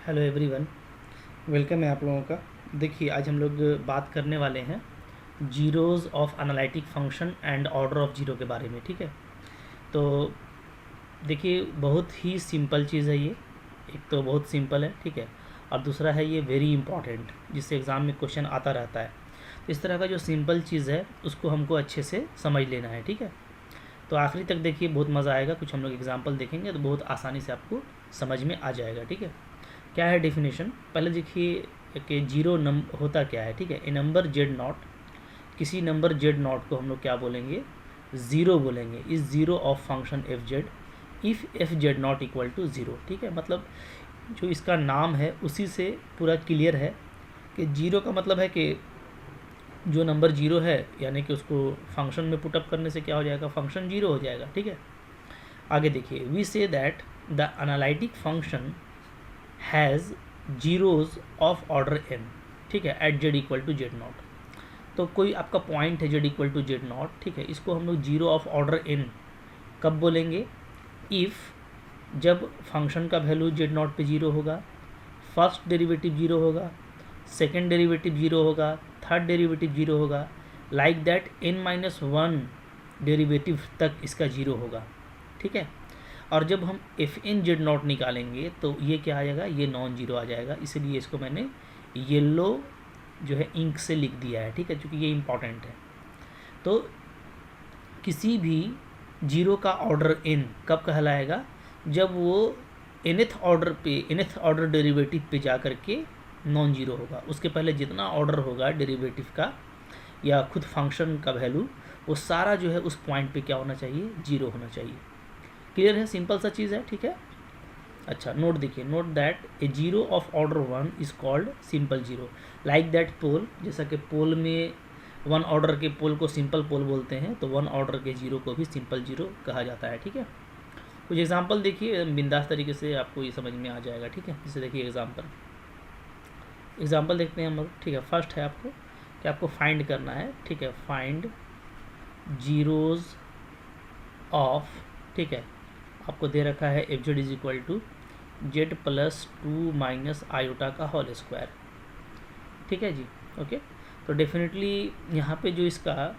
Hello everyone, welcome है आप लोगों का। देखिए, आज हम लोग बात करने वाले हैं zeros of analytic function and order of zero के बारे में। ठीक है, तो देखिए, बहुत ही सिंपल चीज़ है ये। एक तो बहुत सिंपल है, ठीक है, और दूसरा है ये वेरी इंपॉर्टेंट, जिससे एग्ज़ाम में क्वेश्चन आता रहता है। तो इस तरह का जो सिंपल चीज़ है उसको हमको अच्छे से समझ लेना है। ठीक है, तो आखिरी तक देखिए, बहुत मज़ा आएगा। कुछ हम लोग एग्जाम्पल देखेंगे तो बहुत आसानी से आपको समझ में आ जाएगा। ठीक है, क्या है डेफिनेशन, पहले देखिए कि जीरो होता क्या है। ठीक है, ए नंबर जेड नॉट, किसी नंबर जेड नॉट को हम लोग क्या बोलेंगे, ज़ीरो बोलेंगे। Is zero of function f z if f z naught equal to zero. ठीक है, मतलब जो इसका नाम है उसी से पूरा क्लियर है कि जीरो का मतलब है कि जो नंबर जीरो है, यानी कि उसको फंक्शन में पुटअप करने से क्या हो जाएगा, फंक्शन जीरो हो जाएगा। ठीक है, आगे देखिए, we say that the analytic function has zeros of order n. ठीक है, at Z equal to z naught. तो कोई आपका पॉइंट है z equal to z naught, ठीक है, इसको हम लोग जीरो ऑफ ऑर्डर एन कब बोलेंगे, इफ़ जब फंक्शन का वैल्यू जेड नॉट पे जीरो होगा, फर्स्ट डेरिवेटिव जीरो होगा, सेकेंड डेरिवेटिव जीरो होगा, थर्ड डेरिवेटिव जीरो होगा, like that n minus one derivative तक इसका जीरो होगा। ठीक है, और जब हम एफ एन जेड नॉट निकालेंगे तो ये क्या आ जाएगा, ये नॉन जीरो आ जाएगा। इसलिए इसको मैंने येलो जो है इंक से लिख दिया है। ठीक है, क्योंकि ये इंपॉर्टेंट है। तो किसी भी जीरो का ऑर्डर एन कब कहलाएगा, जब वो एनथ ऑर्डर डेरिवेटिव पे जा करके नॉन जीरो होगा। उसके पहले जितना ऑर्डर होगा डेरिवेटिव का या खुद फंक्शन का वैल्यू, वो सारा जो है उस पॉइंट पे क्या होना चाहिए, जीरो होना चाहिए। क्लियर है, सिंपल सा चीज़ है। ठीक है, अच्छा नोट देखिए, note that a zero of order one is called simple zero, like that pole, जैसा कि पोल में वन ऑर्डर के पोल को सिंपल पोल बोलते हैं, तो वन ऑर्डर के जीरो को भी सिंपल जीरो कहा जाता है। ठीक है, कुछ एग्जांपल देखिए, बिंदास तरीके से आपको ये समझ में आ जाएगा। ठीक है, जैसे देखिए एग्जाम्पल देखते हैं हम लोग। ठीक है, फर्स्ट है आपको कि आपको फाइंड करना है। ठीक है, फाइंड जीरोज़ ऑफ, ठीक है, आपको दे रखा है F Z is equal to z plus two minus iota का होल स्क्वायर। ठीक है जी, ओके। तो डेफिनेटली यहाँ पे जो इसका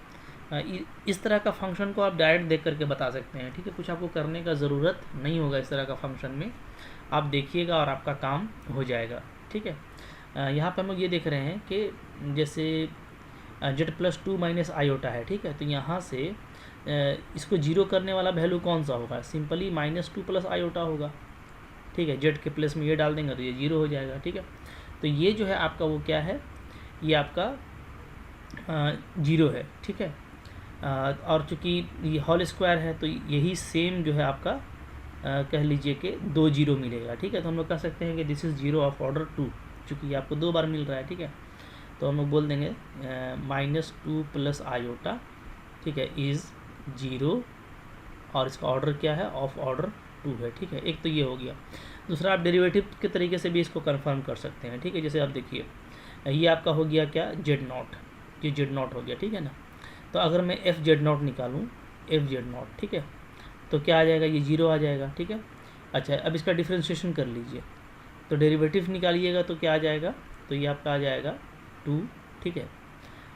इस तरह का फंक्शन को आप डायरेक्ट देख करके बता सकते हैं। ठीक है, कुछ आपको करने का ज़रूरत नहीं होगा इस तरह का फंक्शन में, आप देखिएगा और आपका काम हो जाएगा। ठीक है, यहाँ पे हम लोग ये देख रहे हैं कि जैसे Z plus two minus iota है। ठीक है, तो यहाँ से इसको जीरो करने वाला वैल्यू कौन सा होगा, simply minus two plus iota होगा। ठीक है, जेड के प्लेस में ये डाल देंगे तो ये जीरो हो जाएगा। ठीक है, तो ये जो है आपका वो क्या है, ये आपका जीरो है। ठीक है, और चूँकि ये होल स्क्वायर है तो यही सेम जो है आपका कह लीजिए कि दो जीरो मिलेगा। ठीक है, तो हम लोग कह सकते हैं कि this is zero of order two, चूँकि ये आपको दो बार मिल रहा है। ठीक है, तो हम लोग बोल देंगे माइनस टू प्लस आयोटा, ठीक है, इज़ जीरो, और इसका ऑर्डर क्या है, ऑफ ऑर्डर टू है। ठीक है, एक तो ये हो गया। दूसरा, आप डेरिवेटिव के तरीके से भी इसको कंफर्म कर सकते हैं। ठीक है, जैसे आप देखिए, ये आपका हो गया क्या, जेड नॉट, ये जेड नॉट हो गया। ठीक है ना, तो अगर मैं एफ जेड नॉट निकालूँ, एफ जेड नॉट, ठीक है, तो क्या आ जाएगा, ये जीरो आ जाएगा। ठीक है, अच्छा, अब इसका डिफ्रेंशिएशन कर लीजिए, तो डेरिवेटिव निकालिएगा तो क्या आ जाएगा, तो ये आपका आ जाएगा टू। ठीक है,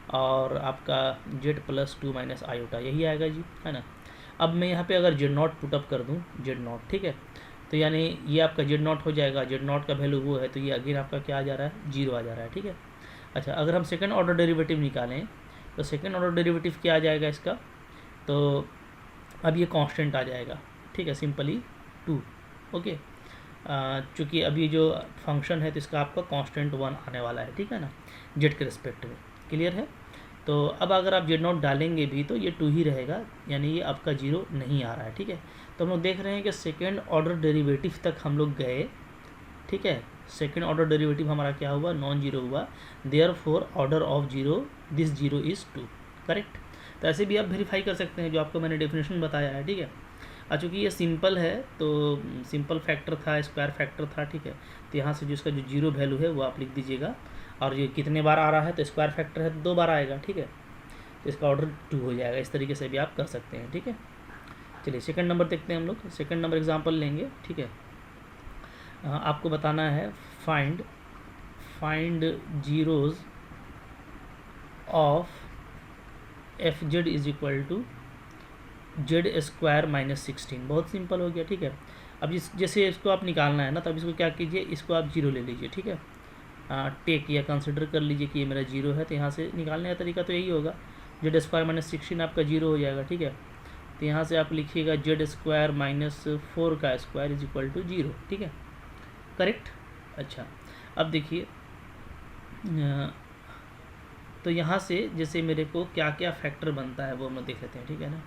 और आपका Z plus two minus iota यही आएगा जी, है ना। अब मैं यहाँ पे अगर जेड नॉट पुटअप कर दूँ, जेड नॉट, ठीक है, तो यानी ये आपका जेड नॉट हो जाएगा, जेड नॉट का वैल्यू वो है, तो ये अगेन आपका क्या आ जा रहा है, जीरो आ जा रहा है। ठीक है, अच्छा, अगर हम सेकंड ऑर्डर डेरिवेटिव निकालें तो सेकंड ऑर्डर डेरिवेटिव क्या आ जाएगा इसका, तो अब ये कांस्टेंट आ जाएगा। ठीक है, सिंपली टू। ओके, चूँकि अभी जो फंक्शन है तो इसका आपका कांस्टेंट वन आने वाला है। ठीक है ना, जेड के रिस्पेक्ट में। क्लियर है, तो अब अगर आप जेड नॉट डालेंगे भी तो ये टू ही रहेगा, यानी ये आपका जीरो नहीं आ रहा है। ठीक है, तो हम लोग देख रहे हैं कि सेकेंड ऑर्डर डेरिवेटिव तक हम लोग गए। ठीक है, सेकेंड ऑर्डर डेरिवेटिव हमारा क्या हुआ, नॉन जीरो हुआ, therefore order of zero, this zero is two. Correct, तो ऐसे भी आप वेरीफाई कर सकते हैं जो आपको मैंने डेफिनेशन बताया है। ठीक है, चूँकि ये सिंपल है तो सिंपल फैक्टर था, स्क्वायर फैक्टर था। ठीक है, तो यहाँ से जो इसका जो जीरो वैल्यू है वो आप लिख दीजिएगा, और ये कितने बार आ रहा है, तो स्क्वायर फैक्टर है तो दो बार आएगा। ठीक है, तो इसका ऑर्डर टू हो जाएगा। इस तरीके से भी आप कर सकते हैं। ठीक है, चलिए सेकंड नंबर देखते हैं हम लोग। सेकंड नंबर एग्जांपल लेंगे। ठीक है, आपको बताना है find zeros of f Z is equal to z square minus 16। बहुत सिंपल हो गया, ठीक है। अब जैसे इसको आप निकालना है ना, तो अब इसको क्या कीजिए, इसको आप जीरो ले लीजिए, ठीक है। टेक या कंसिडर कर लीजिए कि ये मेरा जीरो है, तो यहाँ से निकालने का तरीका तो यही होगा, जेड स्क्वायर माइनस 16 आपका जीरो हो जाएगा, ठीक है। तो यहाँ से आप लिखिएगा जेड स्क्वायर माइनस 4 का square is equal to zero, ठीक है, करेक्ट। अच्छा, अब देखिए, तो यहाँ से जैसे मेरे को क्या क्या फैक्टर बनता है वो हम देख लेते हैं, ठीक है ना।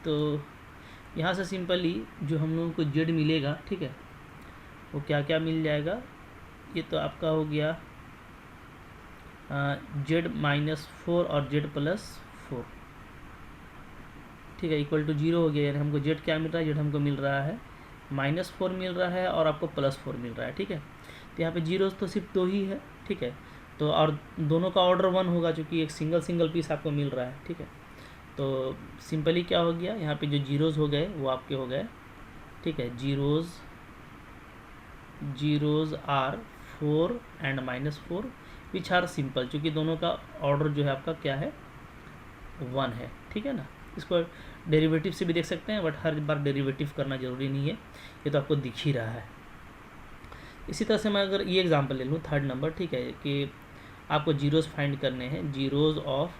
तो यहाँ से सिंपली जो हम लोगों को जेड मिलेगा, ठीक है, वो क्या क्या मिल जाएगा। ये तो आपका हो गया जेड माइनस 4 और जेड प्लस 4, ठीक है, इक्वल टू जीरो हो गया। यानी हमको जेड क्या मिल रहा है, जेड हमको मिल रहा है -4 मिल रहा है और आपको +4 मिल रहा है, ठीक है। तो यहाँ पे जीरो तो सिर्फ 2 ही है, ठीक है। तो और दोनों का ऑर्डर 1 होगा, चूँकि एक सिंगल पीस आपको मिल रहा है, ठीक है। तो सिंपली क्या हो गया, यहाँ पे जो जीरोज़ हो गए वो आपके हो गए, ठीक है। Zeros are 4 and -4 which are simple, चूँकि दोनों का ऑर्डर जो है आपका क्या है, 1 है, ठीक है ना। इसको डेरिवेटिव से भी देख सकते हैं, बट हर बार डेरिवेटिव करना ज़रूरी नहीं है, ये तो आपको दिख ही रहा है। इसी तरह से मैं अगर ये एग्जांपल ले लूँ, थर्ड नंबर, ठीक है, कि आपको जीरोज़ फाइंड करने हैं, जीरोज़ ऑफ,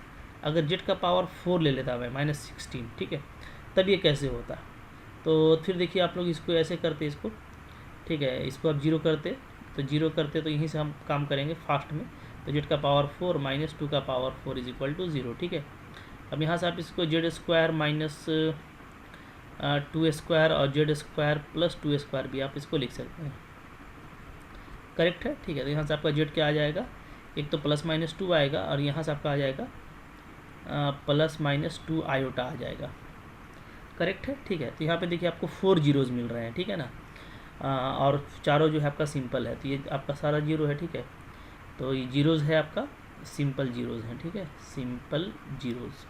अगर जेड का पावर 4 ले लेता मैं -16, ठीक है, तब ये कैसे होता। तो फिर देखिए आप लोग इसको ऐसे करते, इसको, ठीक है, इसको आप जीरो करते, तो जीरो करते तो यहीं से हम काम करेंगे फास्ट में। तो जेड का पावर 4 -2 का पावर 4 इज इक्वल टू 0, ठीक है। अब यहाँ से आप इसको जेड स्क्वायर माइनस 2 स्क्वायर और जेड स्क्वायर प्लस 2 स्क्वायर भी आप इसको लिख सकते हैं, करेक्ट है, ठीक है। तो यहाँ से आपका जेड क्या आ जाएगा, एक तो +-2 आएगा और यहाँ से आपका आ जाएगा +-2 आयोटा आ जाएगा, करेक्ट है, ठीक है। तो यहाँ पे देखिए आपको 4 जीरोज़ मिल रहे हैं, ठीक है ना। और चारों जो है आपका सिंपल है, तो ये आपका सारा जीरो है, ठीक है। तो ये जीरोज़ है आपका, सिंपल जीरोज़ हैं, ठीक है, सिंपल जीरोज़,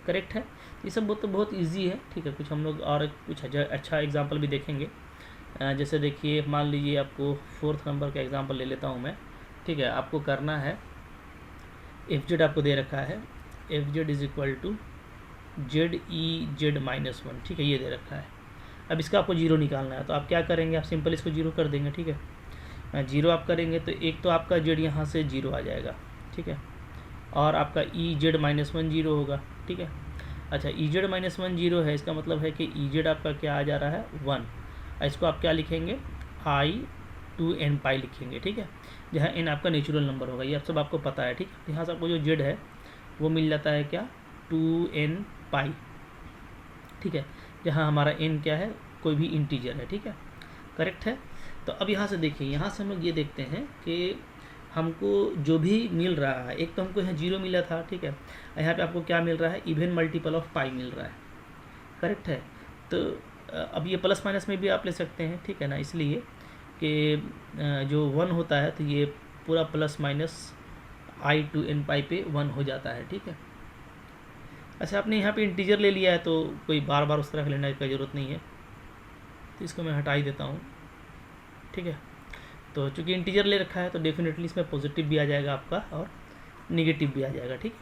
करेक्ट है। ये सब बहुत इजी है, ठीक है। कुछ हम लोग और कुछ अच्छा एग्जांपल भी देखेंगे। जैसे देखिए, मान लीजिए आपको 4th नंबर का एग्जांपल ले लेता हूँ मैं, ठीक है। आपको करना है, एफ जेड आपको दे रखा है, F Z is equal to z e z -1, ठीक है, ये दे रखा है। अब इसका आपको जीरो निकालना है, तो आप क्या करेंगे, आप सिंपल इसको जीरो कर देंगे, ठीक है। जीरो आप करेंगे तो एक तो आपका जेड यहाँ से जीरो आ जाएगा, ठीक है, और आपका ई जेड -1 जीरो होगा, ठीक है। अच्छा, ई जेड -1 जीरो है, इसका मतलब है कि ई जेड आपका क्या आ जा रहा है, 1। इसको आप क्या लिखेंगे, i/2n पाई लिखेंगे, ठीक है, जहाँ n आपका नेचुरल नंबर होगा, ये आप सब आपको पता है, ठीक है। यहाँ से आपको जो जेड है वो मिल जाता है क्या, 2n पाई, ठीक है, जहाँ हमारा n क्या है, कोई भी इंटीजर है, ठीक है, करेक्ट है। तो अब यहाँ से देखिए, यहाँ से हम लोग ये देखते हैं कि हमको जो भी मिल रहा है, एक तो हमको यहाँ जीरो मिला था, ठीक है, यहाँ पे आपको क्या मिल रहा है, इवन मल्टीपल ऑफ पाई मिल रहा है, करेक्ट है। तो अब ये प्लस माइनस में भी आप ले सकते हैं, ठीक है ना, इसलिए कि जो 1 होता है तो ये पूरा +-i/2n पाई पे 1 हो जाता है, ठीक है। अच्छा, आपने यहाँ पे इंटीजर ले लिया है तो कोई बार बार उस तरह लेने की ज़रूरत नहीं है, तो इसको मैं हटा ही देता हूँ, ठीक है। तो चूँकि इंटीजर ले रखा है तो डेफिनेटली इसमें पॉजिटिव भी आ जाएगा आपका और निगेटिव भी आ जाएगा, ठीक है।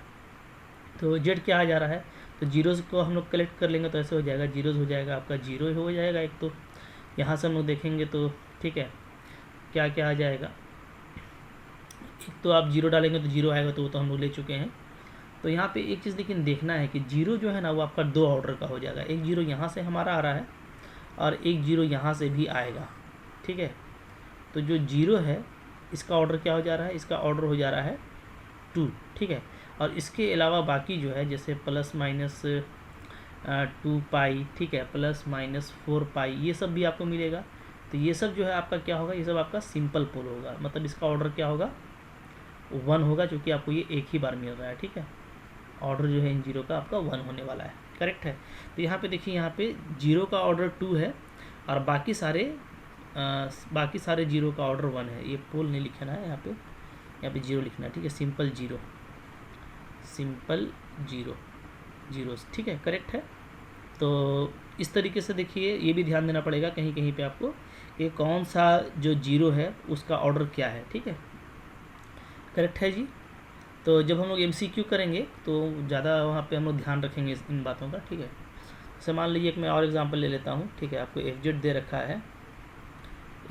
तो जेड क्या आ जा रहा है, तो जीरोज़ को हम लोग कलेक्ट कर लेंगे तो ऐसे हो जाएगा, जीरोज़ हो जाएगा आपका, जीरो हो जाएगा एक। तो यहाँ से हम लोग देखेंगे तो, ठीक है, क्या क्या आ जाएगा, एक तो आप जीरो डालेंगे तो जीरो आएगा, तो वो तो हम लोग ले चुके हैं। तो यहाँ पे एक चीज़ लेकिन देखना है कि जीरो जो है ना वो आपका 2 ऑर्डर का हो जाएगा, एक जीरो यहाँ से हमारा आ रहा है और एक जीरो यहाँ से भी आएगा, ठीक है। तो जो जीरो है इसका ऑर्डर क्या हो जा रहा है, इसका ऑर्डर हो जा रहा है 2, ठीक है। और इसके अलावा बाकी जो है जैसे +-2 पाई, ठीक है, +-4 पाई, ये सब भी आपको मिलेगा। तो ये सब जो है आपका क्या होगा, ये सब आपका सिंपल पोल होगा, मतलब इसका ऑर्डर क्या होगा, 1 होगा, क्योंकि आपको ये एक ही बार मिल रहा है, ठीक है। ऑर्डर जो है इन जीरो का आपका 1 होने वाला है, करेक्ट है। तो यहाँ पे देखिए, यहाँ पे जीरो का ऑर्डर 2 है और बाकी सारे जीरो का ऑर्डर 1 है। ये पोल नहीं लिखना है, यहाँ पे जीरो लिखना है, ठीक है, सिंपल जीरो जीरोस, ठीक है, करेक्ट है। तो इस तरीके से देखिए, ये भी ध्यान देना पड़ेगा कहीं कहीं पे आपको कि कौन सा जो जीरो है उसका ऑर्डर क्या है, ठीक है, करेक्ट है जी। तो जब हम लोग MCQ करेंगे तो ज़्यादा वहाँ पे हम लोग ध्यान रखेंगे इन बातों का, ठीक है। जैसे मान लीजिए एक मैं और एग्जांपल ले लेता हूँ, ठीक है। आपको FZ दे रखा है,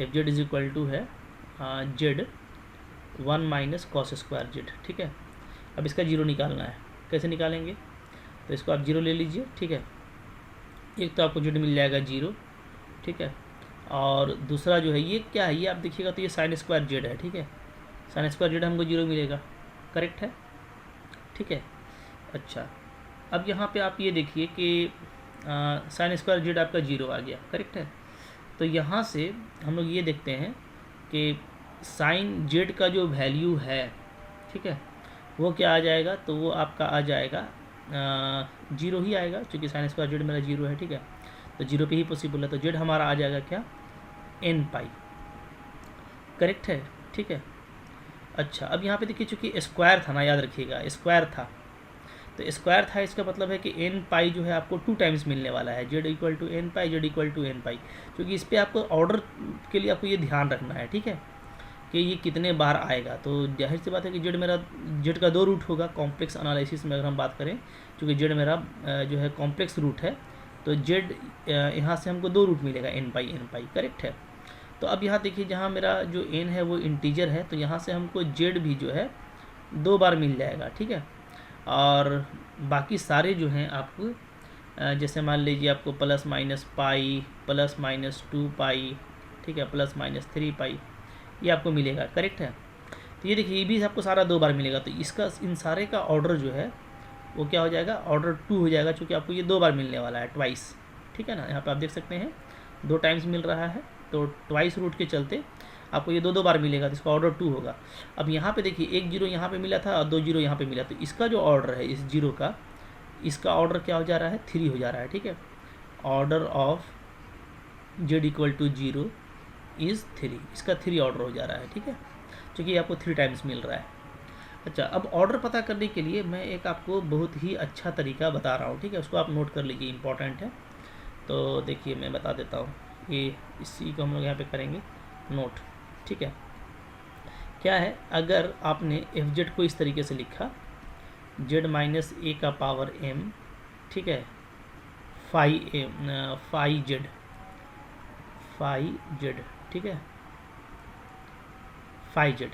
FZ इज इक्वल टू है Z 1 minus cos square Z, ठीक है। अब इसका जीरो निकालना है, कैसे निकालेंगे, तो इसको आप जीरो ले लीजिए, ठीक है। एक तो आपको Z मिल जाएगा जीरो, ठीक है, और दूसरा जो है ये क्या है, ये आप देखिएगा तो ये साइन स्क्वायर Z है, ठीक है। साइन स्क्वायर Z हमको जीरो मिलेगा, करेक्ट है, ठीक है। अच्छा, अब यहाँ पे आप ये देखिए कि साइन स्क्वायर Z आपका जीरो आ गया, करेक्ट है। तो यहाँ से हम लोग ये देखते हैं कि साइन Z का जो वैल्यू है, ठीक है, वो क्या आ जाएगा, तो वो आपका आ जाएगा जीरो ही आएगा, क्योंकि साइन स्क्वायर Z मेरा जीरो है, ठीक है। तो जीरो पे ही पॉसिबल है, तो Z हमारा आ जाएगा क्या, n पाई, करेक्ट है, ठीक है। अच्छा, अब यहाँ पे देखिए चूँकि स्क्वायर था ना, याद रखिएगा स्क्वायर था, तो स्क्वायर था, इसका मतलब है कि n पाई जो है आपको 2 टाइम्स मिलने वाला है, Z equal to n pi, Z equal to n pi, क्योंकि इस पर आपको ऑर्डर के लिए आपको ये ध्यान रखना है, ठीक है, कि ये कितने बार आएगा। तो जाहिर सी बात है कि Z का 2 रूट होगा कॉम्प्लेक्स एनालिसिस में अगर हम बात करें, क्योंकि Z मेरा जो है कॉम्प्लेक्स रूट है, तो Z यहाँ से हमको 2 रूट मिलेगा, n पाई, करेक्ट है। तो अब यहाँ देखिए, जहाँ मेरा जो n है वो इंटीजर है, तो यहाँ से हमको Z भी जो है 2 बार मिल जाएगा, ठीक है। और बाकी सारे जो हैं आपको जैसे मान लीजिए आपको plus minus pi, plus minus 2 पाई, ठीक है, प्लस माइनस 3 पाई, ये आपको मिलेगा, करेक्ट है। तो ये देखिए, ये भी आपको सारा 2 बार मिलेगा, तो इसका इन सारे का ऑर्डर जो है वो क्या हो जाएगा, ऑर्डर 2 हो जाएगा, क्योंकि आपको ये 2 बार मिलने वाला है, ट्वाइस, ठीक है ना। यहाँ पे आप देख सकते हैं 2 टाइम्स मिल रहा है, तो ट्वाइस रूट के चलते आपको ये 2 बार मिलेगा, तो इसका ऑर्डर 2 होगा। अब यहाँ पे देखिए, एक जीरो यहाँ पे मिला था और 2 जीरो यहाँ पे मिला, तो इसका जो ऑर्डर है इस जीरो का, इसका ऑर्डर क्या हो जा रहा है, 3 हो जा रहा है, ठीक है। Order of Z equal to zero is 3, इसका 3 ऑर्डर हो जा रहा है, ठीक है, क्योंकि आपको 3 टाइम्स मिल रहा है। अच्छा, अब ऑर्डर पता करने के लिए मैं एक आपको बहुत ही अच्छा तरीका बता रहा हूँ, ठीक है, उसको आप नोट कर लीजिए, इंपॉर्टेंट है। तो देखिए मैं बता देता हूँ, ये इसी को हम लोग यहाँ पे करेंगे नोट, ठीक है। क्या है, अगर आपने FZ को इस तरीके से लिखा, Z माइनस a का पावर m, ठीक है, फाई Z, ठीक है, फाई Z,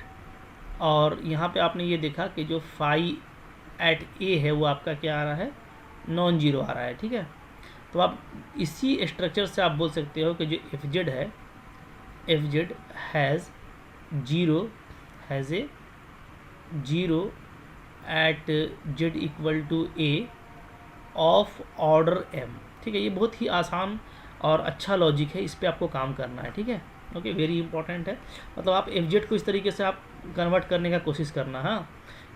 और यहाँ पे आपने ये देखा कि जो फाई एट a है वो आपका क्या आ रहा है, नॉन जीरो आ रहा है, ठीक है। तो आप इसी स्ट्रक्चर से आप बोल सकते हो कि जो FZ है, FZ has a zero at Z equal to a of order m, ठीक है। ये बहुत ही आसान और अच्छा लॉजिक है, इस पे आपको काम करना है, ठीक है, ओके, वेरी इंपॉर्टेंट है। मतलब आप FZ को इस तरीके से आप कन्वर्ट करने का कोशिश करना, हाँ,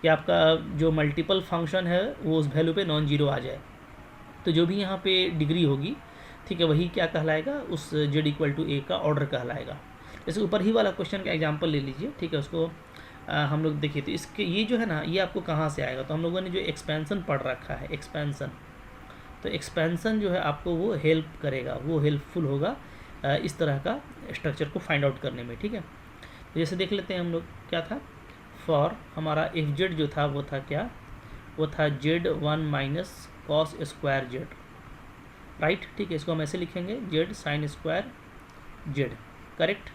कि आपका जो मल्टीपल फंक्शन है वो उस वैल्यू पे नॉन जीरो आ जाए, तो जो भी यहाँ पे डिग्री होगी, ठीक है, वही क्या कहलाएगा, उस Z इक्वल टू a का ऑर्डर कहलाएगा। जैसे ऊपर ही वाला क्वेश्चन का एग्जांपल ले लीजिए, ठीक है, उसको हम लोग देखिए, तो इसके ये जो है ना, ये आपको कहाँ से आएगा, तो हम लोगों ने जो एक्सपेंसन पढ़ रखा है, एक्सपेंसन, तो एक्सपेंसन जो है आपको वो हेल्प करेगा, वो हेल्पफुल होगा इस तरह का स्ट्रक्चर को फाइंड आउट करने में, ठीक है। तो जैसे देख लेते हैं हम लोग, क्या था, फॉर हमारा FZ जो था वो था क्या, वो था Z 1 minus cos square Z, right, ठीक है। इसको हम ऐसे लिखेंगे, Z sine square Z, correct.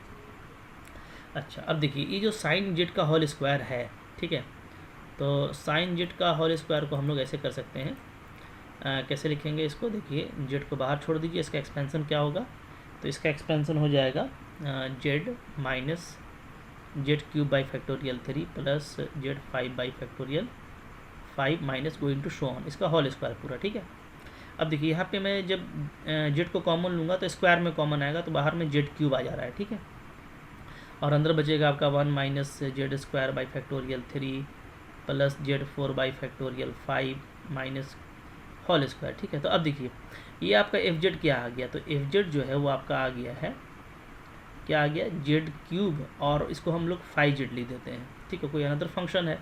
अच्छा, अब देखिए, ये जो साइन Z का होल स्क्वायर है, ठीक है, तो साइन Z का होल स्क्वायर को हम लोग ऐसे कर सकते हैं, कैसे लिखेंगे इसको, देखिए Z को बाहर छोड़ दीजिए, इसका एक्सपेंसन क्या होगा, तो इसका एक्सपेंसन हो जाएगा Z minus Z cube by factorial 3 plus Z 5 by factorial 5 minus going to show on, इसका होल स्क्वायर पूरा, ठीक है। अब देखिए, यहाँ पे मैं जब Z को कॉमन लूँगा तो स्क्वायर में कॉमन आएगा, तो बाहर में Z क्यूब आ जा रहा है, ठीक है, और अंदर बचेगा आपका 1 minus Z square by factorial 3 plus Z 4 by factorial 5 minus whole square, ठीक है। तो अब देखिए, ये आपका FZ क्या आ गया, तो FZ जो है वो आपका आ गया है, क्या आ गया, Z क्यूब, और इसको हम लोग 5Z लिख देते हैं, ठीक है, कोई अनदर फंक्शन है।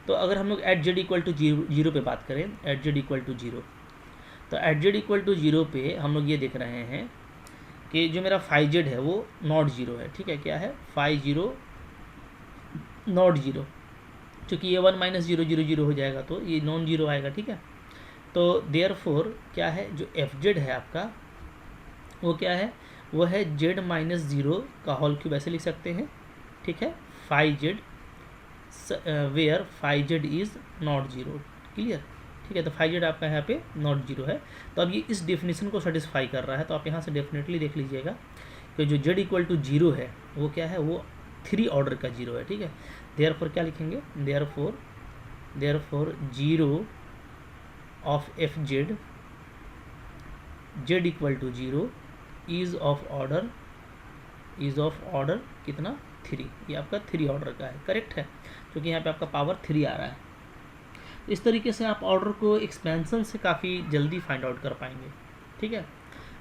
तो अगर हम लोग at Z equal to zero पे बात करें, at Z equal to zero, तो at Z equal to zero पे हम लोग ये देख रहे हैं कि जो मेरा फाइव जेड है वो नॉट जीरो है, ठीक है। क्या है? फाइव जीरो नॉट जीरो, क्योंकि ये one minus zero zero zero हो जाएगा तो ये नॉन जीरो आएगा, ठीक है। तो देयर फोर क्या है, जो एफ जेड है आपका वो क्या है, वो है जेड माइनस ज़ीरो का होल क्यूब, ऐसे लिख सकते हैं, ठीक है। Five z where five z is not zero, clear, ठीक है। तो फाइव जेड आपका यहाँ पे नॉट जीरो है। तो अब ये इस डेफिनेशन को सेटिस्फाई कर रहा है, तो आप यहाँ से डेफिनेटली देख लीजिएगा कि जो जेड इक्वल टू जीरो है वो क्या है, वो थ्री ऑर्डर का जीरो है, ठीक है। देयर फोर क्या लिखेंगे, therefore zero of f z z equal to zero is of order कितना, थ्री। ये आपका थ्री ऑर्डर का है, करेक्ट है, क्योंकि यहाँ पे आपका पावर थ्री आ रहा है। इस तरीके से आप ऑर्डर को एक्सपेंशन से काफ़ी जल्दी फाइंड आउट कर पाएंगे, ठीक है।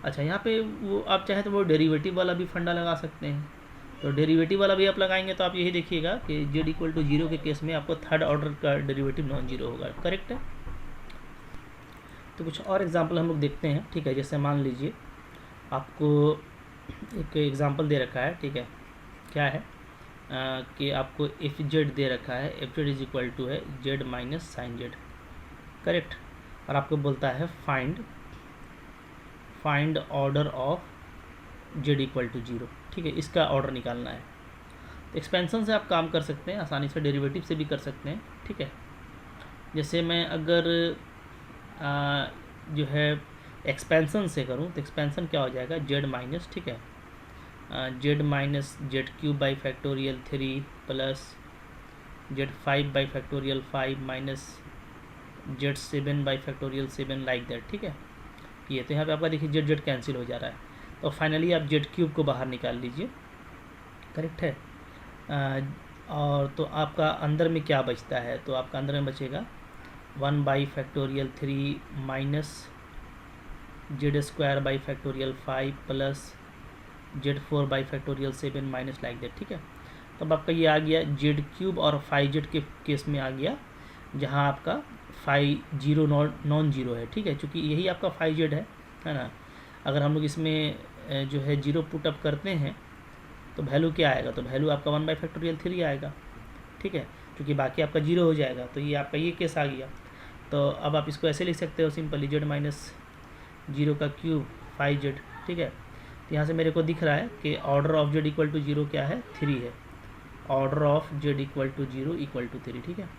अच्छा, यहाँ पे वो आप चाहे तो वो डेरिवेटिव वाला भी फंडा लगा सकते हैं। तो डेरिवेटिव वाला भी आप लगाएंगे तो आप यही देखिएगा कि जेड इक्वल टू जीरो के केस में आपको थर्ड ऑर्डर का डेरिवेटिव नॉन जीरो होगा, करेक्ट है। तो कुछ और एग्जांपल हम लोग देखते हैं, ठीक है। जैसे मान लीजिए आपको एक एग्जांपल दे रखा है, ठीक है। क्या है कि आपको एफ जेड दे रखा है, F Z is equal to है Z minus sine Z, correct. और आपको बोलता है find order of Z equal to zero, ठीक है। इसका ऑर्डर निकालना है। तो एक्सपेंशन से आप काम कर सकते हैं आसानी से, डेरिवेटिव से भी कर सकते हैं, ठीक है। जैसे मैं अगर जो है एक्सपेंशन से करूं तो एक्सपेंशन क्या हो जाएगा, जेड माइनस, ठीक है, Z minus Z cube by factorial three plus Z five by factorial five minus Z seven by factorial seven, like that, ठीक है। ये तो यहाँ पे आपका देखिए जेड जेड कैंसिल हो जा रहा है। तो फाइनली आप जेड क्यूब को बाहर निकाल लीजिए, करेक्ट है। और तो आपका अंदर में क्या बचता है, तो आपका अंदर में बचेगा one by factorial three minus Z square by factorial five plus Z four by factorial seven minus, like that, ठीक है। तो अब आपका ये आ गया जेड क्यूब और फाइव जेड के केस में आ गया, जहाँ आपका फाइव जीरो नॉन जीरो है, ठीक है, क्योंकि यही आपका फाइव जेड है ना। अगर हम लोग इसमें जो है जीरो पुट अप करते हैं तो वैल्यू क्या आएगा, तो वैल्यू आपका वन बाई फैक्टोरियल थ्री आएगा, ठीक है, क्योंकि बाकी आपका जीरो हो जाएगा। तो ये आपका ये केस आ गया। तो अब आप इसको ऐसे लिख सकते हो सिंपली, जेड माइनस जीरो का क्यूब फाइव जेड, ठीक है। तो यहाँ से मेरे को दिख रहा है कि order of Z equal to zero क्या है, थ्री है। Order of Z equal to zero equal to three, ठीक है,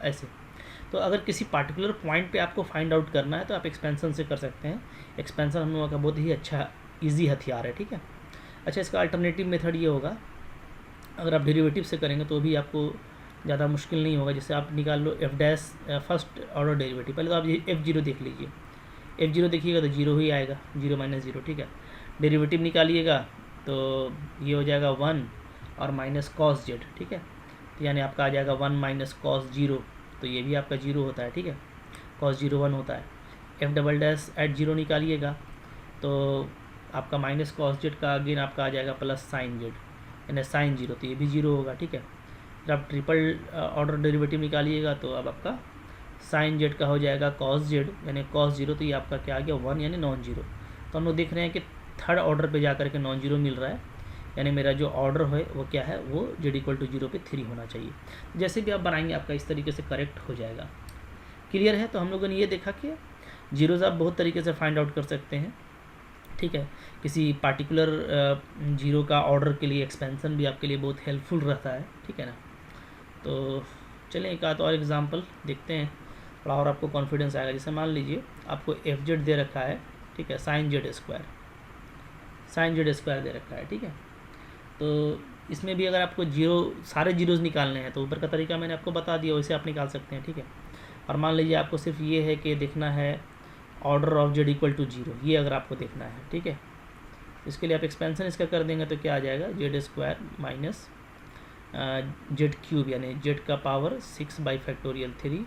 ऐसे। तो अगर किसी पार्टिकुलर पॉइंट पे आपको फाइंड आउट करना है तो आप एक्सपेंशन से कर सकते हैं। एक्सपेंशन हम लोगों का बहुत ही अच्छा ईजी हथियार है, ठीक है। अच्छा, इसका अल्टरनेटिव मेथड ये होगा, अगर आप डेरिवेटिव से करेंगे तो भी आपको ज़्यादा मुश्किल नहीं होगा। जैसे आप निकाल लो F dash first order derivative, पहले तो आप एफ जीरो देख लीजिए, एफ जीरो देखिएगा तो जीरो ही आएगा, जीरो माइनस जीरो, ठीक है। डेरिवेटिव निकालिएगा तो ये हो जाएगा वन और माइनस कॉस जेड, ठीक है। तो यानी आपका आ जाएगा वन माइनस कॉस जीरो, तो ये भी आपका जीरो होता है, ठीक है, कॉस जीरो वन होता है। F double dash at zero निकालिएगा तो आपका माइनस कॉस जेड का अगेन आपका आ जाएगा प्लस साइन जेड, यानी साइन जीरो, तो ये भी जीरो होगा, ठीक है। फिर आप ट्रिपल ऑर्डर डेरिवेटिव निकालिएगा तो अब आपका साइन जेड का हो जाएगा कॉस जेड, यानी कॉस जीरो, तो ये आपका क्या आ गया, वन, यानी नॉन जीरो। तो हम लोग देख रहे हैं कि थर्ड ऑर्डर पे जा करके नॉन जीरो मिल रहा है, यानी मेरा जो ऑर्डर है वो क्या है, वो जेड इक्वल टू जीरो पे थ्री होना चाहिए। जैसे भी आप बनाएंगे आपका इस तरीके से करेक्ट हो जाएगा, क्लियर है। तो हम लोगों ने ये देखा कि जीरोज़ आप बहुत तरीके से फाइंड आउट कर सकते हैं, ठीक है। किसी पार्टिकुलर जीरो का ऑर्डर के लिए एक्सपेंशन भी आपके लिए बहुत हेल्पफुल रहता है, ठीक है ना। तो चलें एक आध और एग्जांपल देखते हैं, थोड़ा और आपको कॉन्फिडेंस आएगा। जैसे मान लीजिए आपको एफ जेड दे रखा है, ठीक है, साइन जेड स्क्वायर दे रखा है, ठीक है। तो इसमें भी अगर आपको जीरो सारे जीरोज़ निकालने हैं तो ऊपर का तरीका मैंने आपको बता दिया, वैसे आप निकाल सकते हैं, ठीक है। और मान लीजिए आपको सिर्फ ये है कि देखना है order of Z equal to zero, ये अगर आपको देखना है, ठीक है। इसके लिए आप एक्सपेंशन इसका कर देंगे तो क्या आ जाएगा, Z square minus Z cube, यानी जेड का power six by factorial three,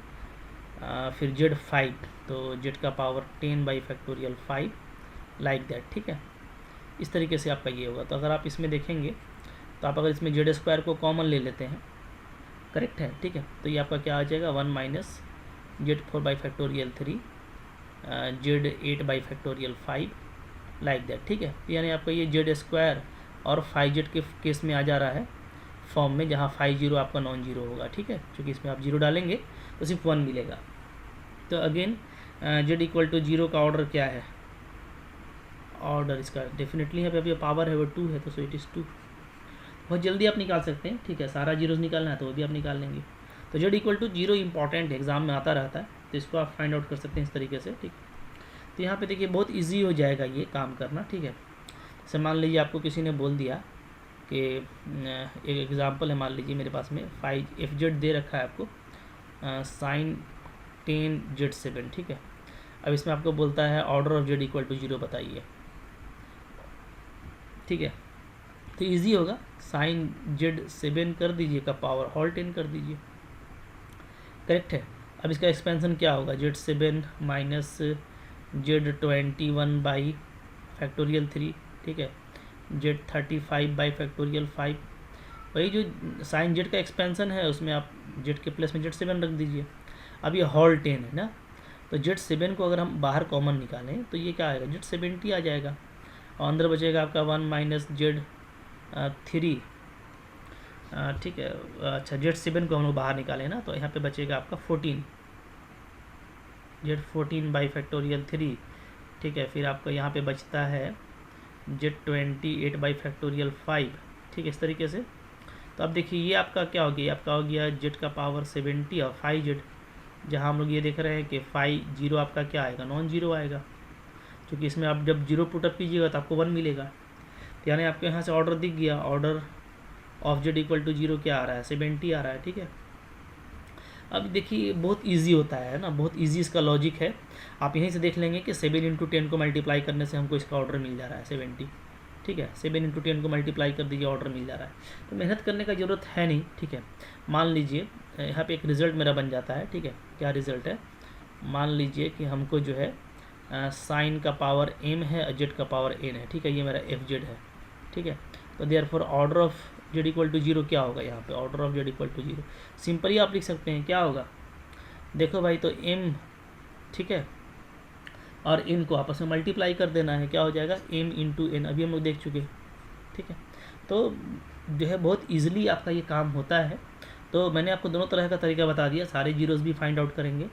फिर जेड फाइव, तो जेड का power ten by factorial five, like that, ठीक है। इस तरीके से आपका ये होगा। तो अगर आप इसमें देखेंगे तो आप अगर इसमें जेड स्क्वायर को कॉमन ले लेते हैं, करेक्ट है, ठीक है, तो ये आपका क्या आ जाएगा, one minus Z four by factorial three Z 8/5 like that, ठीक है। यानी आपका ये जेड स्क्वायर और 5z के केस में आ जा रहा है फॉर्म में, जहाँ 50 आपका नॉन जीरो होगा, ठीक है। क्योंकि इसमें आप जीरो डालेंगे तो सिर्फ 1 मिलेगा। तो अगेन जेड इक्वल टू 0 का ऑर्डर क्या है, ऑर्डर इसका डेफिनेटली है, अभी पावर है वो 2 है, तो सो इट इज़ 2। बहुत जल्दी आप निकाल सकते हैं, ठीक है। सारा जीरोज़ निकालना है तो वो भी आप निकाल लेंगे। तो z equal to 0 important exam में आता रहता है, तो इसको आप फाइंड आउट कर सकते हैं इस तरीके से, ठीक। तो यहाँ पे देखिए बहुत इजी हो जाएगा ये काम करना, ठीक है। जैसे मान लीजिए आपको किसी ने बोल दिया कि एक एग्जांपल है, मान लीजिए मेरे पास में 5f(z) दे रखा है आपको sin 10z7, ठीक है। अब इसमें आपको बोलता है order of z equal to 0 बताइए, ठीक है। तो इजी होगा, sin z7 कर दीजिए का पावर होल 10 कर दीजिए, करेक्ट है। अब इसका एक्सपेंशन क्या होगा, z7 माइनस z21/3, ठीक है, z35/5। वही जो साइन z का एक्सपेंशन है उसमें आप z के प्लेस में z7 रख दीजिए। अब ये होल 10 है ना, तो z7 को अगर हम बाहर कॉमन निकालें तो ये क्या आएगा, z70 आ जाएगा, और अंदर बचेगा आपका 1 माइनस z3, ठीक है। अच्छा z7 को हम लोग बाहर निकालें ना, तो यहाँ पे बचेगा आपका 14, z14/3, ठीक है। फिर आपका यहाँ पे बचता है z28/5, ठीक है, इस तरीके से। तो अब देखिए ये आपका क्या हो गया, आपका हो गया z का पावर 70 और 5z, जहाँ हम लोग ये देख रहे हैं कि 50 आपका क्या आएगा, नॉन जीरो आएगा, क्योंकि इसमें आप जब जीरो पुटअप कीजिएगा तो आपको 1 मिलेगा। तो यानी आपको यहाँ से ऑर्डर दिख गया, order of z equal to 0 क्या आ रहा है, 70 आ रहा है, ठीक है। अब देखिए बहुत इजी होता है ना, बहुत इजी इसका लॉजिक है। आप यहीं से देख लेंगे कि 7 × 10 को मल्टीप्लाई करने से हमको इसका ऑर्डर मिल जा रहा है 70, ठीक है। 7 × 10 को मल्टीप्लाई कर दीजिए, ऑर्डर मिल जा रहा है, तो मेहनत करने का ज़रूरत है नहीं, ठीक है। मान लीजिए यहाँ पे एक रिज़ल्ट मेरा बन जाता है, ठीक है। क्या रिज़ल्ट है, मान लीजिए कि हमको जो है साइन का पावर m है और z का पावर n है, ठीक है। ये मेरा fz है, ठीक है। तो therefore order of z equal to 0 क्या होगा, यहाँ पे order of z equal to 0 simply आप लिख सकते हैं, क्या होगा, देखो भाई, तो m, ठीक है, और n को आपस में मल्टीप्लाई कर देना है, क्या हो जाएगा m × n, अभी हम लोग देख चुके हैं, ठीक है। तो जो है बहुत ईजिली आपका ये काम होता है। तो मैंने आपको दोनों तरह का तरीका बता दिया, सारे जीरोज़ भी फाइंड आउट करेंगे,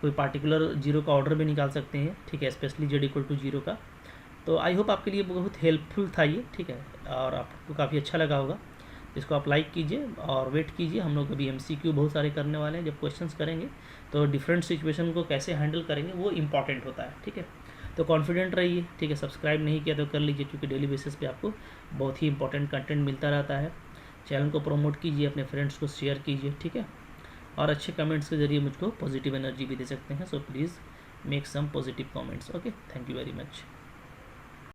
कोई पार्टिकुलर जीरो का ऑर्डर भी निकाल सकते हैं, ठीक है, स्पेशली z इक्वल टू 0 का। तो आई होप आपके लिए बहुत हेल्पफुल था ये, ठीक है, और आपको काफ़ी अच्छा लगा होगा। इसको आप लाइक कीजिए और वेट कीजिए, हम लोग अभी MCQ बहुत सारे करने वाले हैं। जब क्वेश्चंस करेंगे तो डिफरेंट सिचुएशन को कैसे हैंडल करेंगे वो इंपॉर्टेंट होता है, ठीक है। तो कॉन्फिडेंट रहिए, ठीक है। सब्सक्राइब नहीं किया तो कर लीजिए, क्योंकि डेली बेसिस पे आपको बहुत ही इंपॉर्टेंट कंटेंट मिलता रहता है। चैनल को प्रमोट कीजिए, अपने फ्रेंड्स को शेयर कीजिए, ठीक है। और अच्छे कमेंट्स के जरिए मुझको पॉजिटिव एनर्जी भी दे सकते हैं, so please make some positive comments, okay. Thank you very much.